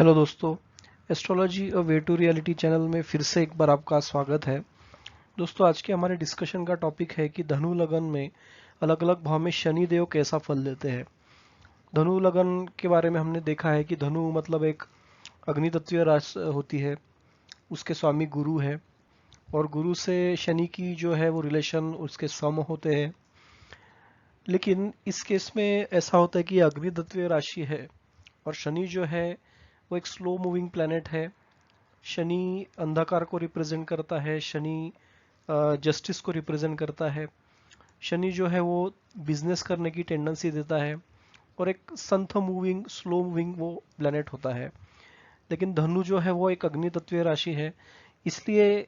Hello दोस्तों, astrology और way to reality channel में फिर से एक बार आपका स्वागत है। दोस्तों, आज के हमारे डिस्कशन का टॉपिक है कि धनु लगन में अलग अलग भाव में शनि देव कैसा फल देते हैं। धनु लगन के बारे में हमने देखा है कि धनु मतलब एक अग्नि तत्वीय राशि होती है, उसके स्वामी गुरु है और गुरु से शनि की जो है वो रिलेशन उसके सम होते हैं। लेकिन इस केस में ऐसा होता है कि अग्नि तत्वीय राशि है और शनि जो है वो एक स्लो मूविंग प्लैनेट है। शनि अंधकार को रिप्रेजेंट करता है, शनि जस्टिस को रिप्रेजेंट करता है। शनि जो है वो बिजनेस करने की टेंडेंसी देता है और एक संथ मूविंग स्लो मूविंग वो प्लैनेट होता है। लेकिन धनु जो है वो एक अग्नि तत्वीय राशि है, इसलिए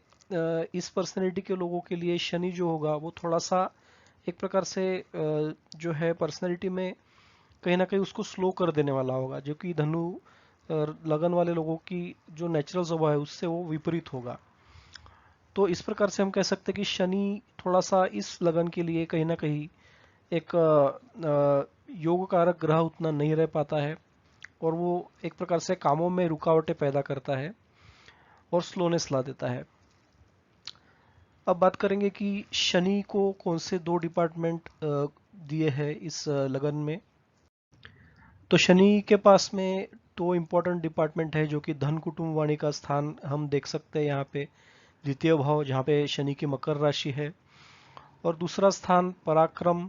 इस पर्सनैलिटी के लोगों के लिए शनि जो होगा वो थोड़ा सा एक प्रकार से जो है पर्सनैलिटी में कहीं ना कहीं उसको स्लो कर देने वाला होगा, जो कि धनु लगन वाले लोगों की जो नेचुरल स्वभाव है उससे वो विपरीत होगा। तो इस प्रकार से हम कह सकते हैं कि शनि थोड़ा सा इस लगन के लिए कहीं ना कहीं एक योग कारक ग्रह उतना नहीं रह पाता है और वो एक प्रकार से कामों में रुकावटें पैदा करता है और स्लोनेस ला देता है। अब बात करेंगे कि शनि को कौन से दो डिपार्टमेंट दिए हैं इस लगन में। तो शनि के पास में दो इम्पोर्टेंट डिपार्टमेंट है, जो कि धन कुटुंब वाणी का स्थान हम देख सकते हैं यहाँ पे द्वितीय भाव, जहाँ पे शनि की मकर राशि है, और दूसरा स्थान पराक्रम,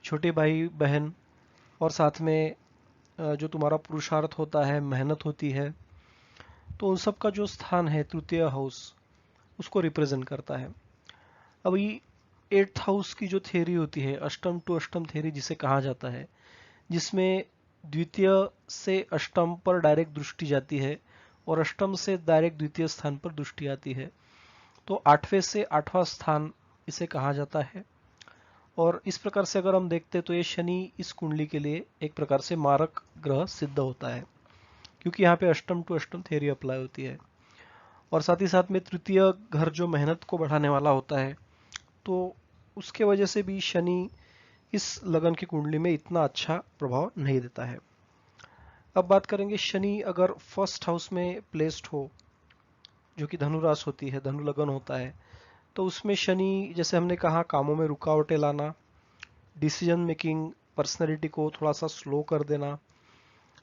छोटे भाई बहन, और साथ में जो तुम्हारा पुरुषार्थ होता है, मेहनत होती है, तो उन सब का जो स्थान है तृतीय हाउस उसको रिप्रेजेंट करता है। अब ये एट्थ हाउस की जो थ्योरी होती है, अष्टम टू अष्टम थ्योरी जिसे कहा जाता है, जिसमें द्वितीय से अष्टम पर डायरेक्ट दृष्टि जाती है और अष्टम से डायरेक्ट द्वितीय स्थान पर दृष्टि आती है, तो आठवें से आठवां स्थान इसे कहा जाता है। और इस प्रकार से अगर हम देखते तो ये शनि इस कुंडली के लिए एक प्रकार से मारक ग्रह सिद्ध होता है, क्योंकि यहाँ पे अष्टम टू अष्टम थ्योरी अप्लाई होती है। और साथ ही साथ में तृतीय घर जो मेहनत को बढ़ाने वाला होता है, तो उसके वजह से भी शनि इस लगन की कुंडली में इतना अच्छा प्रभाव नहीं देता है। अब बात करेंगे शनि अगर फर्स्ट हाउस में प्लेस्ड हो, जो कि धनु राशि होती है, धनु लगन होता है, तो उसमें शनि जैसे हमने कहा कामों में रुकावटें लाना, डिसीजन मेकिंग पर्सनैलिटी को थोड़ा सा स्लो कर देना,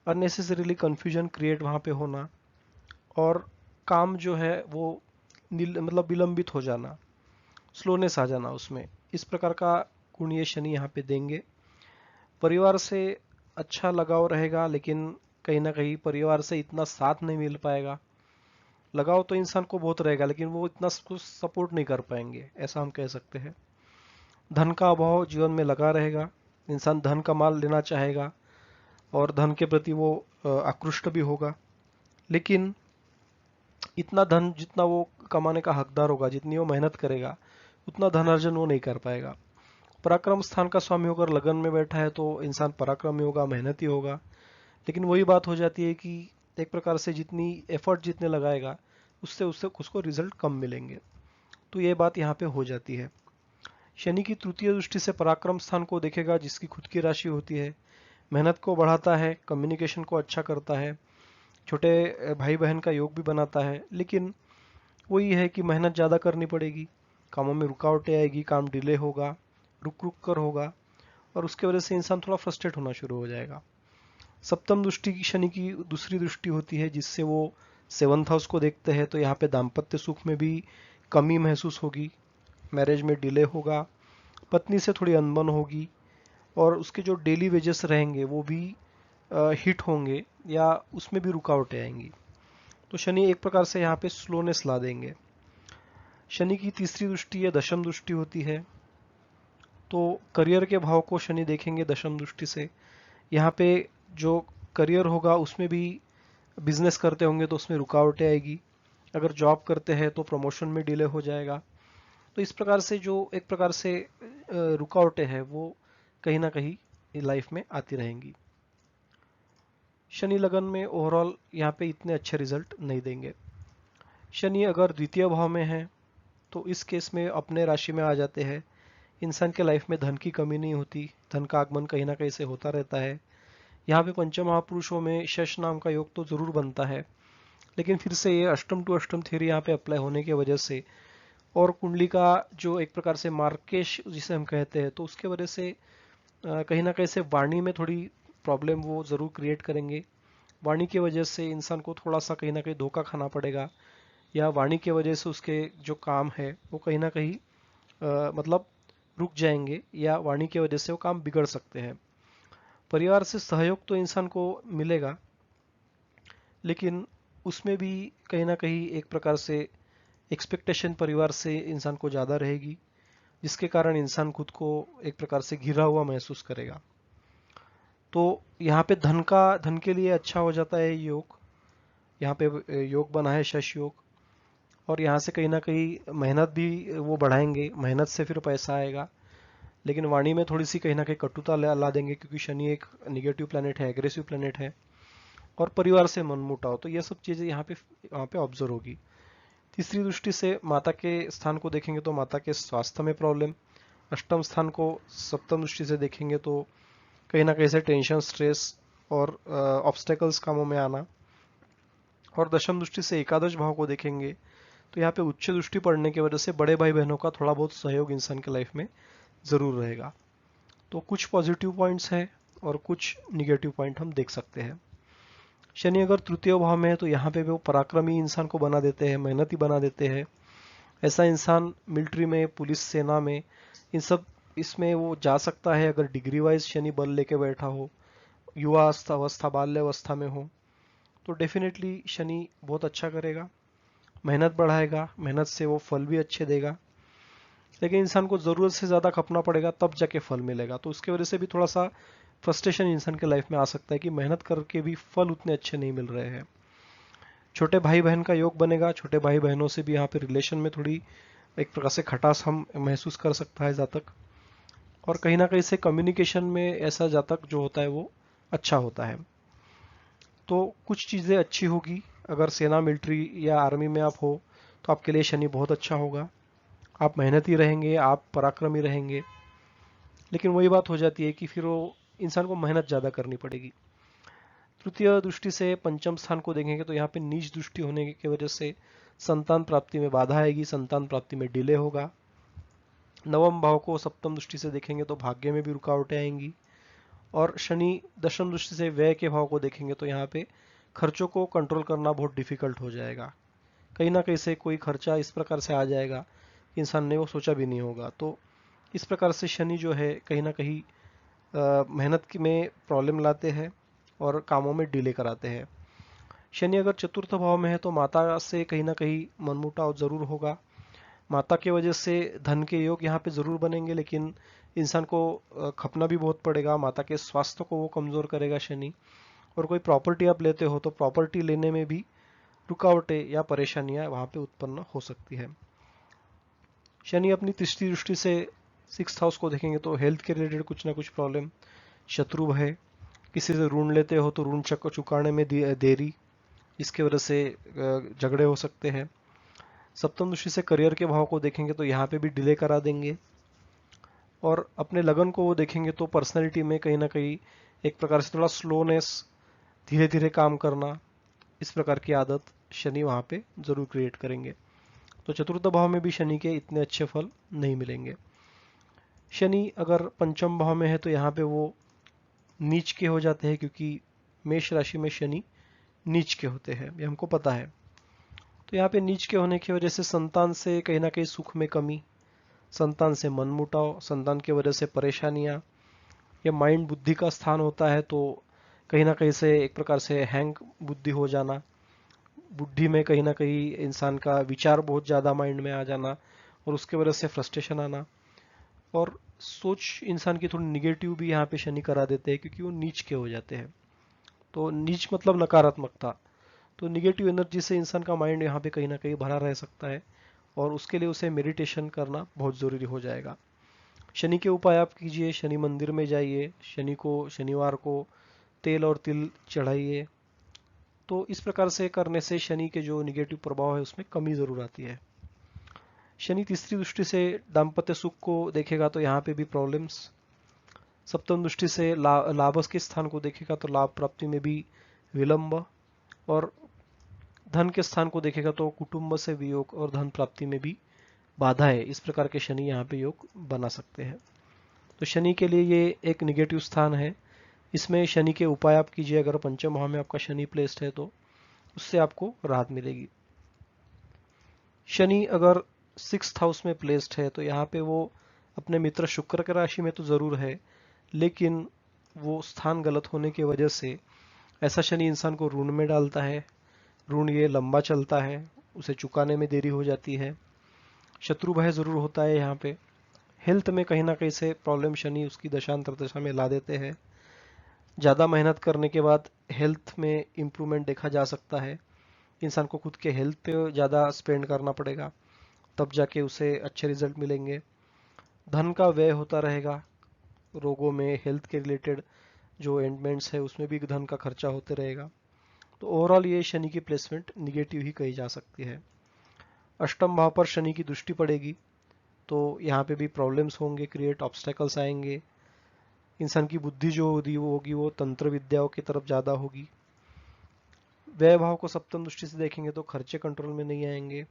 अननेसेसरीली कंफ्यूजन क्रिएट वहाँ पे होना, और काम जो है वो मतलब विलंबित हो जाना, स्लोनेस आ जाना उसमें, इस प्रकार का गुण ये शनि यहाँ पे देंगे। परिवार से अच्छा लगाव रहेगा, लेकिन कहीं ना कहीं परिवार से इतना साथ नहीं मिल पाएगा। लगाव तो इंसान को बहुत रहेगा, लेकिन वो इतना कुछ सपोर्ट नहीं कर पाएंगे, ऐसा हम कह सकते हैं। धन का अभाव जीवन में लगा रहेगा, इंसान धन का माल लेना चाहेगा और धन के प्रति वो आकृष्ट भी होगा, लेकिन इतना धन जितना वो कमाने का हकदार होगा, जितनी वो मेहनत करेगा, उतना धन अर्जन वो नहीं कर पाएगा। पराक्रम स्थान का स्वामी होकर लगन में बैठा है तो इंसान पराक्रमी होगा, मेहनती होगा, लेकिन वही बात हो जाती है कि एक प्रकार से जितनी एफर्ट जितने लगाएगा उससे उससे उसको रिजल्ट कम मिलेंगे, तो ये बात यहाँ पे हो जाती है। शनि की तृतीय दृष्टि से पराक्रम स्थान को देखेगा, जिसकी खुद की राशि होती है, मेहनत को बढ़ाता है, कम्युनिकेशन को अच्छा करता है, छोटे भाई बहन का योग भी बनाता है, लेकिन वही है कि मेहनत ज़्यादा करनी पड़ेगी, कामों में रुकावटें आएगी, काम डिले होगा, रुक रुक कर होगा, और उसके वजह से इंसान थोड़ा फ्रस्ट्रेट होना शुरू हो जाएगा। सप्तम दृष्टि की शनि की दूसरी दृष्टि होती है, जिससे वो सेवंथ हाउस को देखते हैं, तो यहाँ पे दाम्पत्य सुख में भी कमी महसूस होगी, मैरिज में डिले होगा, पत्नी से थोड़ी अनबन होगी, और उसके जो डेली वेजेस रहेंगे वो भी हिट होंगे या उसमें भी रुकावटें आएंगी। तो शनि एक प्रकार से यहाँ पे स्लोनेस ला देंगे। शनि की तीसरी दृष्टि या दशम दृष्टि होती है, तो करियर के भाव को शनि देखेंगे दशम दृष्टि से। यहाँ पे जो करियर होगा उसमें भी बिजनेस करते होंगे तो उसमें रुकावटें आएगी, अगर जॉब करते हैं तो प्रमोशन में डिले हो जाएगा। तो इस प्रकार से जो एक प्रकार से रुकावटें हैं वो कहीं ना कहीं लाइफ में आती रहेंगी। शनि लगन में ओवरऑल यहाँ पे इतने अच्छे रिजल्ट नहीं देंगे। शनि अगर द्वितीय भाव में है तो इस केस में अपने राशि में आ जाते हैं, इंसान के लाइफ में धन की कमी नहीं होती, धन का आगमन कहीं ना कहीं से होता रहता है, यहाँ पे पंच महापुरुषों में शश नाम का योग तो जरूर बनता है, लेकिन फिर से ये अष्टम टू अष्टम थ्योरी यहाँ पे अप्लाई होने की वजह से और कुंडली का जो एक प्रकार से मार्केश जिसे हम कहते हैं, तो उसके वजह से कहीं ना कहीं से वाणी में थोड़ी प्रॉब्लम वो जरूर क्रिएट करेंगे। वाणी की वजह से इंसान को थोड़ा सा कहीं ना कहीं धोखा खाना पड़ेगा, या वाणी की वजह से उसके जो काम है वो कहीं ना कहीं मतलब रुक जाएंगे, या वाणी की वजह से वो काम बिगड़ सकते हैं। परिवार से सहयोग तो इंसान को मिलेगा, लेकिन उसमें भी कहीं ना कहीं एक प्रकार से एक्सपेक्टेशन परिवार से इंसान को ज़्यादा रहेगी, जिसके कारण इंसान खुद को एक प्रकार से घिरा हुआ महसूस करेगा। तो यहाँ पे धन के लिए अच्छा हो जाता है योग। यहाँ पे योग बना है शश योग, और यहाँ से कहीं ना कहीं मेहनत भी वो बढ़ाएंगे, मेहनत से फिर पैसा आएगा। लेकिन वाणी में थोड़ी सी कहीं ना कहीं कटुता ला देंगे, क्योंकि शनि एक निगेटिव प्लैनेट है, एग्रेसिव प्लैनेट है। और परिवार से मनमुटाव, तो ये सब चीज़ें यहाँ पे ऑब्जर्व होगी। तीसरी दृष्टि से माता के स्थान को देखेंगे तो माता के स्वास्थ्य में प्रॉब्लम। अष्टम स्थान को सप्तम दृष्टि से देखेंगे तो कहीं ना कहीं से टेंशन, स्ट्रेस और ऑब्स्टेकल्स कामों में आना। और दशम दृष्टि से एकादश भाव को देखेंगे तो यहाँ पे उच्च दृष्टि पड़ने की वजह से बड़े भाई बहनों का थोड़ा बहुत सहयोग इंसान के लाइफ में जरूर रहेगा। तो कुछ पॉजिटिव पॉइंट्स हैं और कुछ निगेटिव पॉइंट हम देख सकते हैं। शनि अगर तृतीय भाव में है तो यहाँ पे वो पराक्रमी इंसान को बना देते हैं, मेहनती बना देते हैं। ऐसा इंसान मिलिट्री में, पुलिस सेना में, इन सब इसमें वो जा सकता है अगर डिग्री वाइज शनि बल लेके बैठा हो, युवा अवस्था बाल्यावस्था में हो, तो डेफिनेटली शनि बहुत अच्छा करेगा, मेहनत बढ़ाएगा, मेहनत से वो फल भी अच्छे देगा। लेकिन इंसान को ज़रूरत से ज़्यादा खपना पड़ेगा तब जाके फल मिलेगा, तो उसके वजह से भी थोड़ा सा फ्रस्ट्रेशन इंसान के लाइफ में आ सकता है कि मेहनत करके भी फल उतने अच्छे नहीं मिल रहे हैं। छोटे भाई बहन का योग बनेगा, छोटे भाई बहनों से भी यहाँ पे रिलेशन में थोड़ी एक प्रकार से खटास हम महसूस कर सकता है जातक। और कहीं ना कहीं से कम्युनिकेशन में ऐसा जातक जो होता है वो अच्छा होता है। तो कुछ चीज़ें अच्छी होगी। अगर सेना, मिलिट्री या आर्मी में आप हो तो आपके लिए शनि बहुत अच्छा होगा, आप मेहनती रहेंगे, आप पराक्रमी रहेंगे। लेकिन वही बात हो जाती है कि फिर वो इंसान को मेहनत ज़्यादा करनी पड़ेगी। तृतीय दृष्टि से पंचम स्थान को देखेंगे तो यहाँ पे नीच दृष्टि होने की वजह से संतान प्राप्ति में बाधा आएगी, संतान प्राप्ति में डिले होगा। नवम भाव को सप्तम दृष्टि से देखेंगे तो भाग्य में भी रुकावटें आएंगी। और शनि दशम दृष्टि से व्यय के भाव को देखेंगे तो यहाँ पे खर्चों को कंट्रोल करना बहुत डिफिकल्ट हो जाएगा। कहीं ना कहीं से कोई खर्चा इस प्रकार से आ जाएगा, इंसान ने वो सोचा भी नहीं होगा। तो इस प्रकार से शनि जो है कहीं ना कहीं मेहनत में प्रॉब्लम लाते हैं और कामों में डिले कराते हैं। शनि अगर चतुर्थ भाव में है तो माता से कहीं ना कहीं मनमुटाव जरूर होगा। माता की वजह से धन के योग यहाँ पे जरूर बनेंगे, लेकिन इंसान को खपना भी बहुत पड़ेगा। माता के स्वास्थ्य को वो कमजोर करेगा शनि। और कोई प्रॉपर्टी आप लेते हो तो प्रॉपर्टी लेने में भी रुकावटें या परेशानियां वहां पे उत्पन्न हो सकती है। शनि अपनी तीसरी दृष्टि से सिक्स्थ हाउस को देखेंगे तो हेल्थ के रिलेटेड कुछ ना कुछ प्रॉब्लम, शत्रु है, किसी से ऋण लेते हो तो ऋण चुकाने में देरी, इसके वजह से झगड़े हो सकते हैं। सप्तम दृष्टि से करियर के भाव को देखेंगे तो यहाँ पे भी डिले करा देंगे। और अपने लगन को वो देखेंगे तो पर्सनैलिटी में कहीं ना कहीं एक प्रकार से थोड़ा स्लोनेस, धीरे धीरे काम करना, इस प्रकार की आदत शनि वहाँ पे जरूर क्रिएट करेंगे। तो चतुर्थ भाव में भी शनि के इतने अच्छे फल नहीं मिलेंगे। शनि अगर पंचम भाव में है तो यहाँ पे वो नीच के हो जाते हैं, क्योंकि मेष राशि में शनि नीच के होते हैं, ये हमको पता है। तो यहाँ पे नीच के होने की वजह से संतान से कहीं ना कहीं सुख में कमी, संतान से मनमुटाव, संतान की वजह से परेशानियां। ये माइंड बुद्धि का स्थान होता है, तो कहीं ना कहीं से एक प्रकार से हैंग बुद्धि हो जाना, बुद्धि में कहीं ना कहीं इंसान का विचार बहुत ज़्यादा माइंड में आ जाना, और उसके वजह से फ्रस्ट्रेशन आना। और सोच इंसान की थोड़ी निगेटिव भी यहाँ पे शनि करा देते हैं, क्योंकि वो नीच के हो जाते हैं। तो नीच मतलब नकारात्मकता, तो निगेटिव एनर्जी से इंसान का माइंड यहाँ पे कहीं ना कहीं भरा रह सकता है, और उसके लिए उसे मेडिटेशन करना बहुत ज़रूरी हो जाएगा। शनि के उपाय आप कीजिए, शनि मंदिर में जाइए, शनि को शनिवार को तेल और तिल चढ़ाइए। तो इस प्रकार से करने से शनि के जो निगेटिव प्रभाव है उसमें कमी ज़रूर आती है। शनि तीसरी दृष्टि से दाम्पत्य सुख को देखेगा तो यहाँ पे भी प्रॉब्लम्स, सप्तम दृष्टि से लाभ के स्थान को देखेगा तो लाभ प्राप्ति में भी विलंब, और धन के स्थान को देखेगा तो कुटुंब से वियोग और धन प्राप्ति में भी बाधा है। इस प्रकार के शनि यहाँ पे योग बना सकते हैं। तो शनि के लिए ये एक निगेटिव स्थान है। इसमें शनि के उपाय आप कीजिए। अगर पंचम भाव में आपका शनि प्लेस्ड है तो उससे आपको राहत मिलेगी। शनि अगर 6th हाउस में प्लेस्ड है तो यहाँ पे वो अपने मित्र शुक्र के राशि में तो जरूर है, लेकिन वो स्थान गलत होने की वजह से ऐसा शनि इंसान को ऋण में डालता है। ऋण ये लंबा चलता है, उसे चुकाने में देरी हो जाती है। शत्रु भय जरूर होता है यहाँ पे। हेल्थ में कहीं ना कहीं से प्रॉब्लम शनि उसकी दशांतर दशा में ला देते हैं। ज़्यादा मेहनत करने के बाद हेल्थ में इम्प्रूवमेंट देखा जा सकता है। इंसान को खुद के हेल्थ पे ज़्यादा स्पेंड करना पड़ेगा, तब जाके उसे अच्छे रिजल्ट मिलेंगे। धन का व्यय होता रहेगा, रोगों में हेल्थ के रिलेटेड जो एंडमेंट्स है उसमें भी धन का खर्चा होते रहेगा। तो ओवरऑल ये शनि की प्लेसमेंट निगेटिव ही कही जा सकती है। अष्टम भाव पर शनि की दृष्टि पड़ेगी तो यहाँ पे भी प्रॉब्लम्स होंगे, क्रिएट ऑब्स्टेकल्स आएंगे। इंसान की बुद्धि जो होगी वो तंत्र विद्याओं की तरफ ज़्यादा होगी। व्यय भाव को सप्तम दृष्टि से देखेंगे तो खर्चे कंट्रोल में नहीं आएंगे,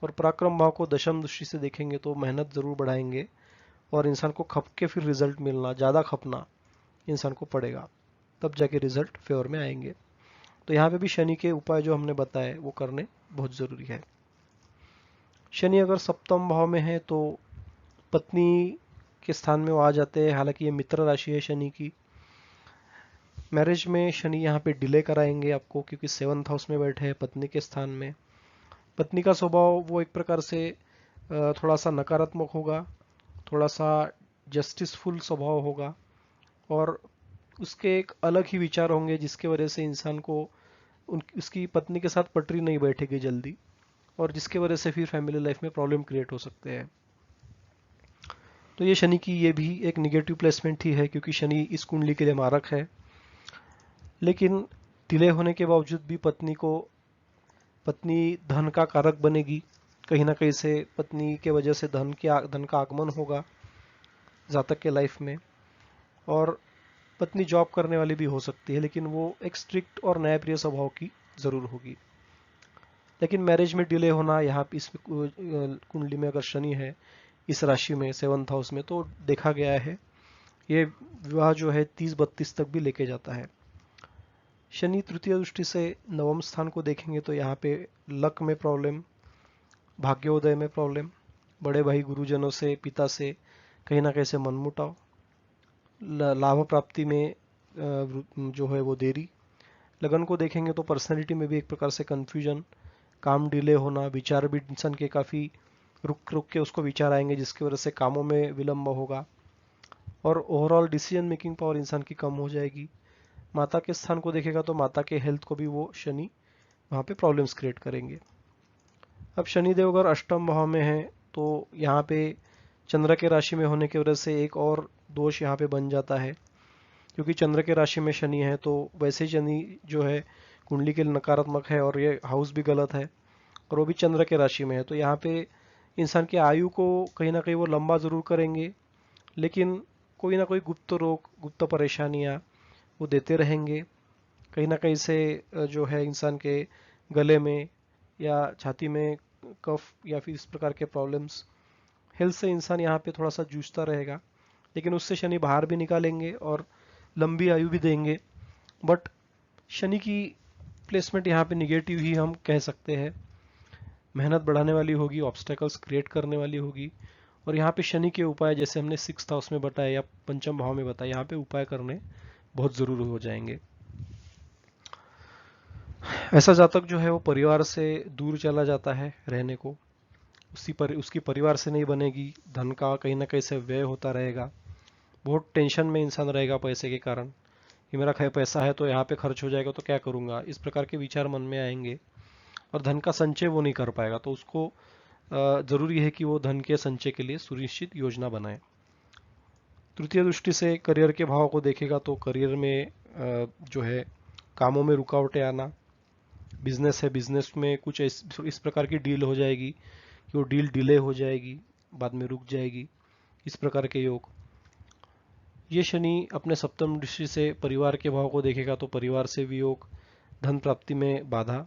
और पराक्रम भाव को दशम दृष्टि से देखेंगे तो मेहनत जरूर बढ़ाएंगे और इंसान को खप के फिर रिजल्ट मिलना, ज़्यादा खपना इंसान को पड़ेगा, तब जाके रिजल्ट फेवर में आएंगे। तो यहाँ पे भी शनि के उपाय जो हमने बताए वो करने बहुत ज़रूरी है। शनि अगर सप्तम भाव में है तो पत्नी के स्थान में वो आ जाते हैं। हालांकि ये मित्र राशि है शनि की। मैरिज में शनि यहाँ पे डिले कराएंगे आपको, क्योंकि 7th हाउस में बैठे हैं पत्नी के स्थान में। पत्नी का स्वभाव वो एक प्रकार से थोड़ा सा नकारात्मक होगा, थोड़ा सा जस्टिसफुल स्वभाव होगा, और उसके एक अलग ही विचार होंगे जिसके वजह से इंसान को उसकी पत्नी के साथ पटरी नहीं बैठेगी जल्दी, और जिसके वजह से फिर फैमिली लाइफ में प्रॉब्लम क्रिएट हो सकते हैं। तो ये शनि की ये भी एक निगेटिव प्लेसमेंट ही है, क्योंकि शनि इस कुंडली के लिए मारक है। लेकिन डिले होने के बावजूद भी पत्नी धन का कारक बनेगी। कहीं ना कहीं से पत्नी के वजह से धन का आगमन होगा जातक के लाइफ में। और पत्नी जॉब करने वाली भी हो सकती है, लेकिन वो एक स्ट्रिक्ट और न्यायप्रिय स्वभाव की जरूर होगी। लेकिन मैरिज में डिले होना यहाँ पे इस कुंडली में अगर शनि है इस राशि में 7th हाउस में, तो देखा गया है ये विवाह जो है 30-32 तक भी लेके जाता है। शनि तृतीय दृष्टि से नवम स्थान को देखेंगे तो यहाँ पे लक में प्रॉब्लम, भाग्योदय में प्रॉब्लम, बड़े भाई गुरुजनों से, पिता से कहीं ना कहीं से मनमुटाव, लाभ प्राप्ति में जो है वो देरी। लगन को देखेंगे तो पर्सनैलिटी में भी एक प्रकार से कंफ्यूजन, काम डिले होना, विचार भी इंसान के काफ़ी रुक रुक के उसको विचार आएंगे जिसकी वजह से कामों में विलंब होगा, और ओवरऑल डिसीजन मेकिंग पावर इंसान की कम हो जाएगी। माता के स्थान को देखेगा तो माता के हेल्थ को भी वो शनि वहाँ पे प्रॉब्लम्स क्रिएट करेंगे। अब शनिदेव अगर अष्टम भाव में है तो यहाँ पे चंद्र के राशि में होने की वजह से एक और दोष यहाँ पे बन जाता है, क्योंकि चंद्र के राशि में शनि है तो वैसे ही शनि जो है कुंडली के लिए नकारात्मक है, और ये हाउस भी गलत है, और वो भी चंद्र के राशि में है। तो यहाँ पे इंसान की आयु को कहीं ना कहीं वो लंबा जरूर करेंगे, लेकिन कोई ना कोई गुप्त रोग, गुप्त परेशानियाँ वो देते रहेंगे। कहीं ना कहीं से जो है इंसान के गले में या छाती में कफ या फिर इस प्रकार के प्रॉब्लम्स, हेल्थ से इंसान यहाँ पे थोड़ा सा जूझता रहेगा। लेकिन उससे शनि बाहर भी निकालेंगे और लंबी आयु भी देंगे। बट शनि की प्लेसमेंट यहाँ पे निगेटिव ही हम कह सकते हैं। मेहनत बढ़ाने वाली होगी, ऑब्स्टेकल्स क्रिएट करने वाली होगी, और यहाँ पे शनि के उपाय जैसे हमने 6th हाउस में बताया या पंचम भाव में बताया, यहाँ पे उपाय करने बहुत जरूरी हो जाएंगे। ऐसा जातक जो है वो परिवार से दूर चला जाता है रहने को, उसकी परिवार से नहीं बनेगी, धन का कहीं ना कहीं से व्यय होता रहेगा, बहुत टेंशन में इंसान रहेगा पैसे के कारण कि मेरा पैसा है तो यहाँ पे खर्च हो जाएगा तो क्या करूँगा, इस प्रकार के विचार मन में आएंगे, और धन का संचय वो नहीं कर पाएगा। तो उसको जरूरी है कि वो धन के संचय के लिए सुनिश्चित योजना बनाए। तृतीय दृष्टि से करियर के भाव को देखेगा तो करियर में जो है कामों में रुकावटें आना, बिजनेस है, बिजनेस में कुछ इस प्रकार की डील हो जाएगी कि वो डील डिले हो जाएगी, बाद में रुक जाएगी, इस प्रकार के योग। ये शनि अपने सप्तम दृष्टि से परिवार के भाव को देखेगा तो परिवार से वियोग, धन प्राप्ति में बाधा,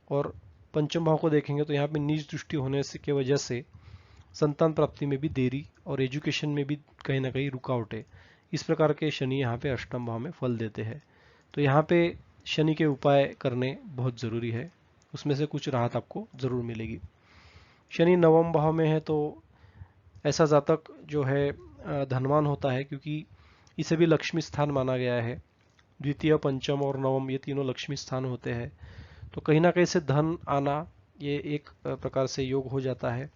और पंचम भाव को देखेंगे तो यहाँ पे नीच दृष्टि होने से की वजह से संतान प्राप्ति में भी देरी और एजुकेशन में भी कहीं ना कहीं रुकावट है। इस प्रकार के शनि यहाँ पे अष्टम भाव में फल देते हैं। तो यहाँ पे शनि के उपाय करने बहुत ज़रूरी है, उसमें से कुछ राहत आपको ज़रूर मिलेगी। शनि नवम भाव में है तो ऐसा जातक जो है धनवान होता है, क्योंकि इसे भी लक्ष्मी स्थान माना गया है। द्वितीय, पंचम और नवम ये तीनों लक्ष्मी स्थान होते हैं, तो कहीं ना कहीं से धन आना ये एक प्रकार से योग हो जाता है।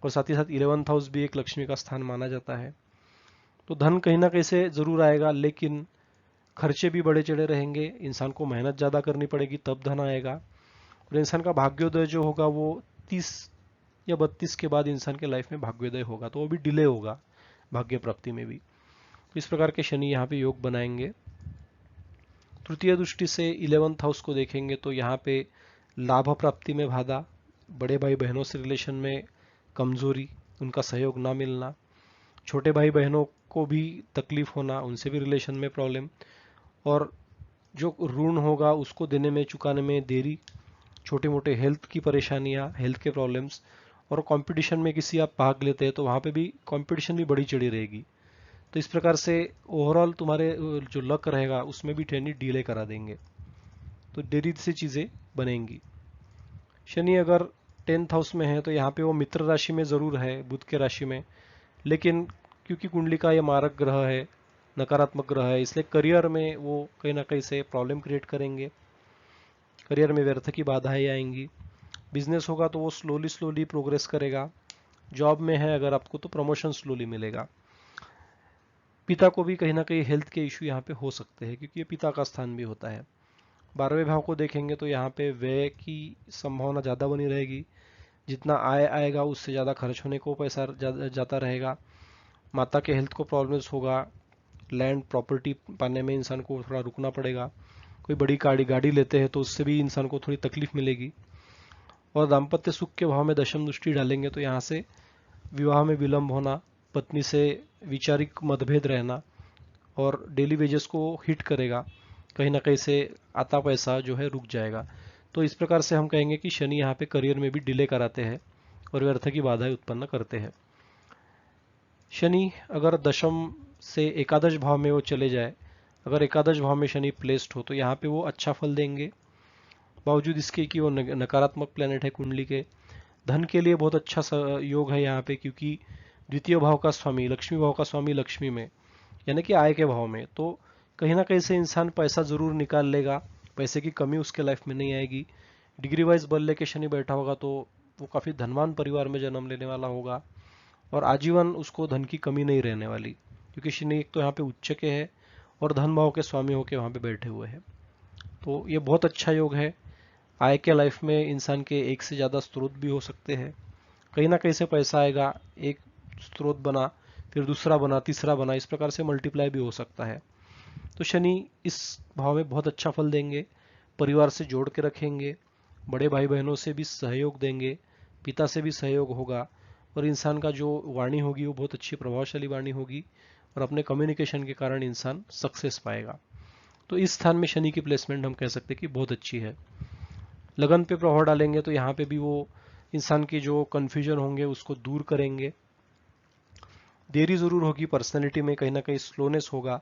और साथ ही साथ 11th हाउस भी एक लक्ष्मी का स्थान माना जाता है। तो धन कहीं ना कहीं से जरूर आएगा, लेकिन खर्चे भी बड़े चढ़े रहेंगे, इंसान को मेहनत ज़्यादा करनी पड़ेगी तब धन आएगा। और इंसान का भाग्योदय जो होगा वो 30 या 32 के बाद इंसान के लाइफ में भाग्योदय होगा, तो वो भी डिले होगा भाग्य प्राप्ति में भी। तो इस प्रकार के शनि यहाँ पे योग बनाएंगे। तृतीय दृष्टि से 11th हाउस को देखेंगे तो यहाँ पे लाभ प्राप्ति में बाधा, बड़े भाई बहनों से रिलेशन में कमजोरी, उनका सहयोग ना मिलना, छोटे भाई बहनों को भी तकलीफ होना, उनसे भी रिलेशन में प्रॉब्लम, और जो ऋण होगा उसको देने में चुकाने में देरी, छोटे मोटे हेल्थ की परेशानियां, हेल्थ के प्रॉब्लम्स, और कंपटीशन में किसी आप भाग लेते हैं तो वहाँ पे भी कंपटीशन भी बड़ी चढ़ी रहेगी। तो इस प्रकार से ओवरऑल तुम्हारे जो लक रहेगा उसमें भी ट्रेनिंग डिले करा देंगे, तो देरी से चीज़ें बनेंगी। शनि अगर 10th हाउस में है तो यहाँ पे वो मित्र राशि में ज़रूर है, बुध के राशि में, लेकिन क्योंकि कुंडली का ये मारक ग्रह है, नकारात्मक ग्रह है, इसलिए करियर में वो कहीं ना कहीं से प्रॉब्लम क्रिएट करेंगे, करियर में व्यर्थ की बाधाएं आएंगी। बिजनेस होगा तो वो स्लोली स्लोली प्रोग्रेस करेगा। जॉब में है अगर आपको तो प्रमोशन स्लोली मिलेगा। पिता को भी कहीं ना कहीं हेल्थ के इश्यू यहाँ पे हो सकते हैं, क्योंकि ये पिता का स्थान भी होता है। 12वें भाव को देखेंगे तो यहाँ पे व्यय की संभावना ज़्यादा बनी रहेगी, जितना आय आएगा उससे ज़्यादा खर्च होने को पैसा जाता रहेगा। माता के हेल्थ को प्रॉब्लम्स होगा, लैंड प्रॉपर्टी पाने में इंसान को थोड़ा रुकना पड़ेगा। कोई बड़ी गाड़ी गाड़ी लेते हैं तो उससे भी इंसान को थोड़ी तकलीफ मिलेगी। और दाम्पत्य सुख के भाव में दशम दृष्टि डालेंगे तो यहाँ से विवाह में विलंब होना, पत्नी से वैचारिक मतभेद रहना, और डेली वेजेस को हिट करेगा, कहीं ना कहीं से आता पैसा जो है रुक जाएगा। तो इस प्रकार से हम कहेंगे कि शनि यहाँ पे करियर में भी डिले कराते हैं और व्यर्थ की बाधाएं उत्पन्न करते हैं। शनि अगर दशम से एकादश भाव में वो चले जाए, अगर एकादश भाव में शनि प्लेस्ड हो तो यहाँ पे वो अच्छा फल देंगे, बावजूद इसके कि वो नकारात्मक प्लेनेट है कुंडली के। धन के लिए बहुत अच्छा योग है यहाँ पे, क्योंकि द्वितीय भाव का स्वामी, लक्ष्मी भाव का स्वामी लक्ष्मी में, यानी कि आय के भाव में, तो कहीं ना कहीं से इंसान पैसा जरूर निकाल लेगा, पैसे की कमी उसके लाइफ में नहीं आएगी। डिग्री वाइज बल लेके शनि बैठा होगा तो वो काफ़ी धनवान परिवार में जन्म लेने वाला होगा, और आजीवन उसको धन की कमी नहीं रहने वाली, क्योंकि शनि एक तो यहाँ पे उच्च के है और धन भाव के स्वामी होके वहाँ पे बैठे हुए हैं। तो ये बहुत अच्छा योग है। आय के लाइफ में इंसान के एक से ज़्यादा स्रोत भी हो सकते हैं, कहीं ना कहीं से पैसा आएगा, एक स्रोत बना फिर दूसरा बना तीसरा बना, इस प्रकार से मल्टीप्लाई भी हो सकता है। तो शनि इस भाव में बहुत अच्छा फल देंगे, परिवार से जोड़ के रखेंगे, बड़े भाई बहनों से भी सहयोग देंगे, पिता से भी सहयोग होगा, और इंसान का जो वाणी होगी वो बहुत अच्छी प्रभावशाली वाणी होगी, और अपने कम्युनिकेशन के कारण इंसान सक्सेस पाएगा। तो इस स्थान में शनि की प्लेसमेंट हम कह सकते हैं कि बहुत अच्छी है। लगन पे प्रभाव डालेंगे तो यहाँ पे भी वो इंसान के जो कन्फ्यूजन होंगे उसको दूर करेंगे। देरी जरूर होगी, पर्सनैलिटी में कहीं ना कहीं स्लोनेस होगा,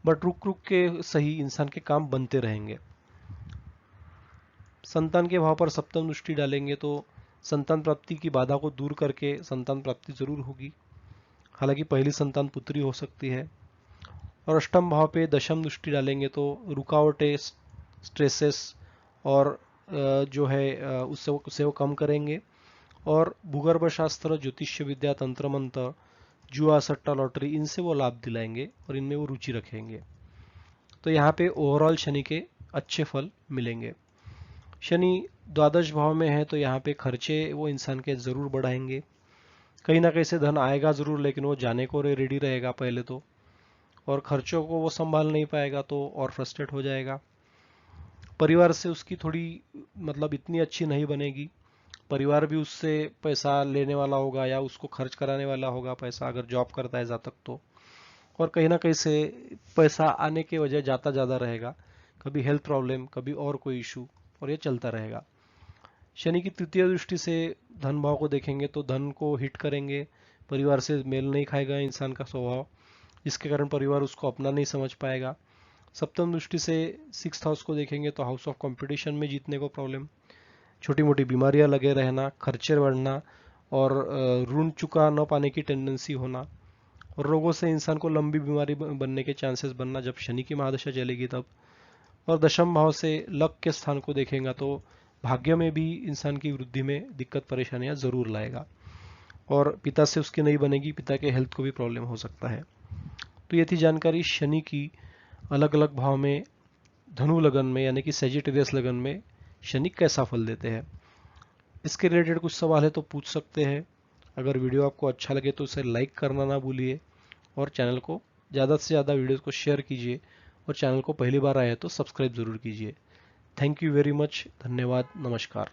बट रुक रुक के सही इंसान के काम बनते रहेंगे। संतान के भाव पर सप्तम दृष्टि डालेंगे तो संतान प्राप्ति की बाधा को दूर करके संतान प्राप्ति जरूर होगी, हालांकि पहली संतान पुत्री हो सकती है। और अष्टम भाव पे दशम दृष्टि डालेंगे तो रुकावटें, स्ट्रेसेस और जो है उससे वो कम करेंगे, और भूगर्भ शास्त्र, ज्योतिष्य विद्या, तंत्र मंत्र, जुआ, सट्टा, लॉटरी, इनसे वो लाभ दिलाएंगे और इनमें वो रुचि रखेंगे। तो यहाँ पे ओवरऑल शनि के अच्छे फल मिलेंगे। शनि द्वादश भाव में है तो यहाँ पे खर्चे वो इंसान के जरूर बढ़ाएंगे, कहीं ना कहीं से धन आएगा जरूर, लेकिन वो जाने को रेडी रहेगा पहले तो, और खर्चों को वो संभाल नहीं पाएगा तो और फ्रस्ट्रेट हो जाएगा। परिवार से उसकी थोड़ी मतलब इतनी अच्छी नहीं बनेगी, परिवार भी उससे पैसा लेने वाला होगा या उसको खर्च कराने वाला होगा पैसा, अगर जॉब करता है जातक तो। और कहीं ना कहीं से पैसा आने के वजह जाता ज़्यादा रहेगा, कभी हेल्थ प्रॉब्लम, कभी और कोई इशू, और ये चलता रहेगा। शनि की तृतीय दृष्टि से धन भाव को देखेंगे तो धन को हिट करेंगे, परिवार से मेल नहीं खाएगा इंसान का स्वभाव, जिसके कारण परिवार उसको अपना नहीं समझ पाएगा। सप्तम दृष्टि से सिक्स्थ हाउस को देखेंगे तो हाउस ऑफ कंपटीशन में जीतने को प्रॉब्लम, छोटी मोटी बीमारियां लगे रहना, खर्चे बढ़ना, और ऋण चुका न पाने की टेंडेंसी होना, और रोगों से इंसान को लंबी बीमारी बनने के चांसेस बनना जब शनि की महादशा चलेगी तब। और दशम भाव से लक के स्थान को देखेंगे तो भाग्य में भी इंसान की वृद्धि में दिक्कत परेशानियां जरूर लाएगा, और पिता से उसकी नहीं बनेगी, पिता के हेल्थ को भी प्रॉब्लम हो सकता है। तो ये थी जानकारी शनि की अलग अलग भाव में धनु लगन में यानी कि सेजिटेरियस लगन में शनि कैसा फल देते हैं। इसके रिलेटेड कुछ सवाल है तो पूछ सकते हैं। अगर वीडियो आपको अच्छा लगे तो उसे लाइक करना ना भूलिए, और चैनल को ज़्यादा से ज़्यादा वीडियोस को शेयर कीजिए, और चैनल को पहली बार आए तो सब्सक्राइब ज़रूर कीजिए। थैंक यू वेरी मच, धन्यवाद, नमस्कार।